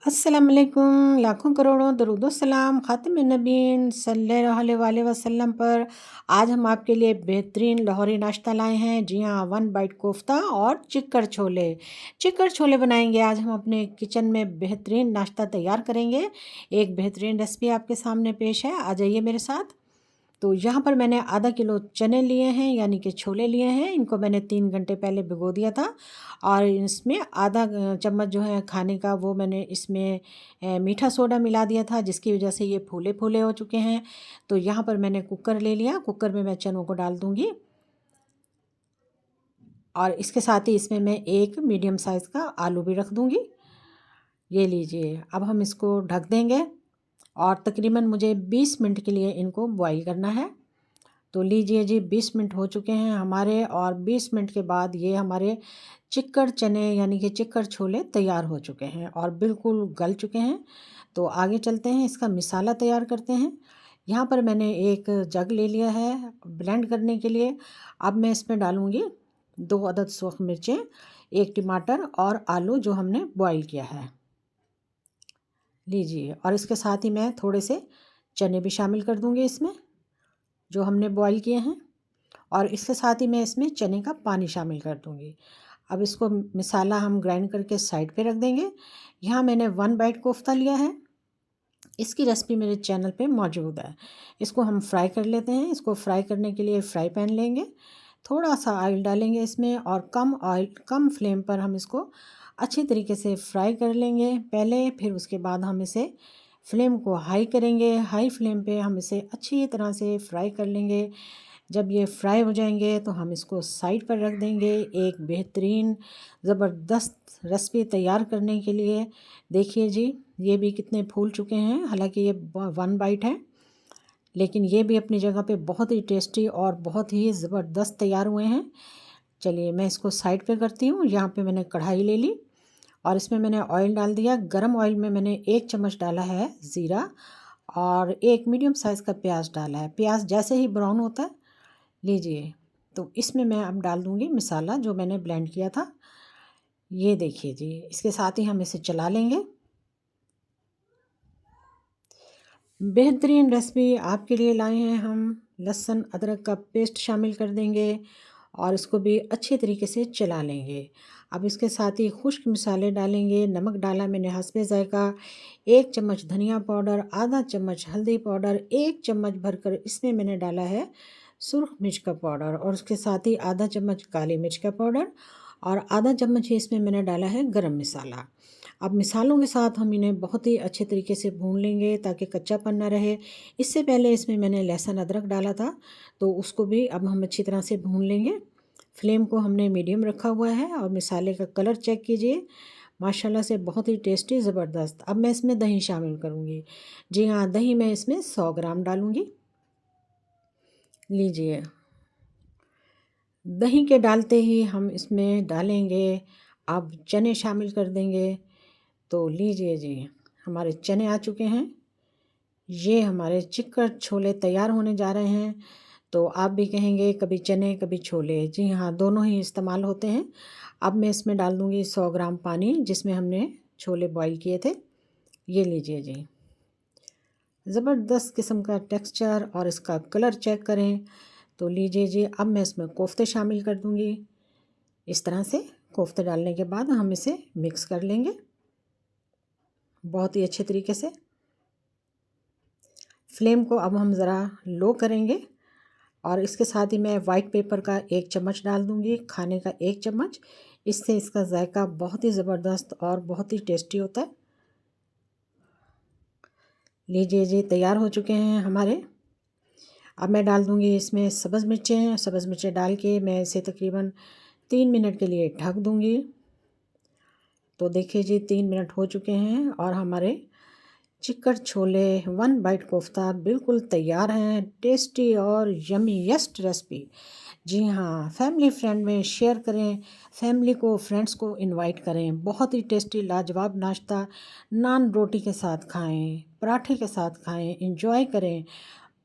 अस्सलाम वालेकुम, लाखों करोड़ों दरूद व सलाम ख़ातिम नबीन सल्लल्लाहु अलैहि वसल्लम पर। आज हम आपके लिए बेहतरीन लाहौरी नाश्ता लाए हैं। जी हाँ, वन बाइट कोफ्ता और चिक्कड़ छोले। चिक्कड़ छोले बनाएंगे आज हम अपने किचन में, बेहतरीन नाश्ता तैयार करेंगे। एक बेहतरीन रेसिपी आपके सामने पेश है, आ जाइए मेरे साथ। तो यहाँ पर मैंने आधा किलो चने लिए हैं, यानी कि छोले लिए हैं। इनको मैंने 3 घंटे पहले भिगो दिया था और इसमें आधा चम्मच जो है खाने का, वो मैंने इसमें मीठा सोडा मिला दिया था, जिसकी वजह से ये फूले फूले हो चुके हैं। तो यहाँ पर मैंने कुकर ले लिया, कुकर में मैं चनों को डाल दूँगी और इसके साथ ही इसमें मैं एक मीडियम साइज़ का आलू भी रख दूँगी। ये लीजिए, अब हम इसको ढक देंगे और तकरीबन मुझे 20 मिनट के लिए इनको बॉईल करना है। तो लीजिए जी, 20 मिनट हो चुके हैं हमारे और 20 मिनट के बाद ये हमारे चिक्कड़ चने यानी कि चिक्कड़ छोले तैयार हो चुके हैं और बिल्कुल गल चुके हैं। तो आगे चलते हैं, इसका मिसाला तैयार करते हैं। यहाँ पर मैंने एक जग ले लिया है ब्लेंड करने के लिए। अब मैं इसमें डालूँगी 2 अदद सूख मिर्चें, 1 टमाटर और आलू जो हमने बॉईल किया है। लीजिए, और इसके साथ ही मैं थोड़े से चने भी शामिल कर दूँगी इसमें, जो हमने बॉईल किए हैं, और इसके साथ ही मैं इसमें चने का पानी शामिल कर दूँगी। अब इसको मसाला हम ग्राइंड करके साइड पे रख देंगे। यहाँ मैंने वन बाइट कोफ्ता लिया है, इसकी रेसिपी मेरे चैनल पे मौजूद है। इसको हम फ्राई कर लेते हैं। इसको फ्राई करने के लिए फ्राई पैन लेंगे, थोड़ा सा ऑयल डालेंगे इसमें और कम फ्लेम पर हम इसको अच्छी तरीके से फ्राई कर लेंगे पहले, फिर उसके बाद हम इसे फ्लेम को हाई करेंगे। हाई फ्लेम पे हम इसे अच्छी तरह से फ्राई कर लेंगे। जब ये फ्राई हो जाएंगे तो हम इसको साइड पर रख देंगे। एक बेहतरीन ज़बरदस्त रेसिपी तैयार करने के लिए देखिए जी, ये भी कितने फूल चुके हैं। हालांकि ये वन बाइट है, लेकिन ये भी अपनी जगह पे बहुत ही टेस्टी और बहुत ही ज़बरदस्त तैयार हुए हैं। चलिए मैं इसको साइड पे करती हूँ। यहाँ पे मैंने कढ़ाई ले ली और इसमें मैंने ऑयल डाल दिया। गरम ऑयल में मैंने 1 चम्मच डाला है ज़ीरा और एक मीडियम साइज़ का प्याज डाला है। प्याज जैसे ही ब्राउन होता है, लीजिए, तो इसमें मैं अब डाल दूँगी मसाला जो मैंने ब्लेंड किया था। ये देखिए जी, इसके साथ ही हम इसे चला लेंगे। बेहतरीन रेसिपी आपके लिए लाए हैं हम। लहसुन अदरक का पेस्ट शामिल कर देंगे और इसको भी अच्छे तरीके से चला लेंगे। अब इसके साथ ही खुश्क मसाले डालेंगे। नमक डाला मैंने हस्बे ज़ायक़ा, 1 चम्मच धनिया पाउडर, आधा चम्मच हल्दी पाउडर, 1 चम्मच भरकर इसमें मैंने डाला है सुरख मिर्च का पाउडर और उसके साथ ही आधा चम्मच काली मिर्च का पाउडर और आधा चम्मच ही इसमें मैंने डाला है गरम मसाला। अब मिसालों के साथ हम इन्हें बहुत ही अच्छे तरीके से भून लेंगे ताकि कच्चापन ना रहे। इससे पहले इसमें मैंने लहसुन अदरक डाला था, तो उसको भी अब हम अच्छी तरह से भून लेंगे। फ्लेम को हमने मीडियम रखा हुआ है और मिसाले का कलर चेक कीजिए, माशाल्लाह से बहुत ही टेस्टी ज़बरदस्त। अब मैं इसमें दही शामिल करूँगी। जी हाँ, दही मैं इसमें 100 ग्राम डालूँगी। लीजिए, दही के डालते ही हम इसमें डालेंगे, अब चने शामिल कर देंगे। तो लीजिए जी, हमारे चने आ चुके हैं। ये हमारे चिक्कड़ छोले तैयार होने जा रहे हैं। तो आप भी कहेंगे कभी चने कभी छोले, जी हाँ, दोनों ही इस्तेमाल होते हैं। अब मैं इसमें डाल दूँगी 100 ग्राम पानी जिसमें हमने छोले बॉईल किए थे। ये लीजिए जी, ज़बरदस्त किस्म का टेक्सचर और इसका कलर चेक करें। तो लीजिए जी, अब मैं इसमें कोफ्ते शामिल कर दूँगी। इस तरह से कोफ्ते डालने के बाद हम इसे मिक्स कर लेंगे बहुत ही अच्छे तरीके से। फ्लेम को अब हम ज़रा लो करेंगे और इसके साथ ही मैं वाइट पेपर का 1 चम्मच डाल दूँगी, खाने का 1 चम्मच। इससे इसका जायका बहुत ही ज़बरदस्त और बहुत ही टेस्टी होता है। लीजिए जी, तैयार हो चुके हैं हमारे। अब मैं डाल दूँगी इसमें सब्ज़ मिर्चें। सब्ज़ मिर्चें डाल के मैं इसे तकरीबन 3 मिनट के लिए ढक दूँगी। तो देखिए जी, 3 मिनट हो चुके हैं और हमारे chicken chole one byte kofta बिल्कुल तैयार हैं। टेस्टी और यम्मीएस्ट रेसिपी। जी हाँ, फैमिली फ्रेंड में शेयर करें, फैमिली को फ्रेंड्स को इनवाइट करें। बहुत ही टेस्टी लाजवाब नाश्ता नान रोटी के साथ खाएं, पराठे के साथ खाएं, इंजॉय करें।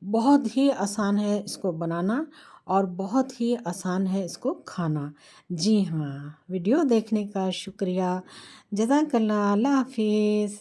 बहुत ही आसान है इसको बनाना और बहुत ही आसान है इसको खाना। जी हाँ, वीडियो देखने का शुक्रिया। जज़ाकल्लाह। अल्लाह हाफिज़।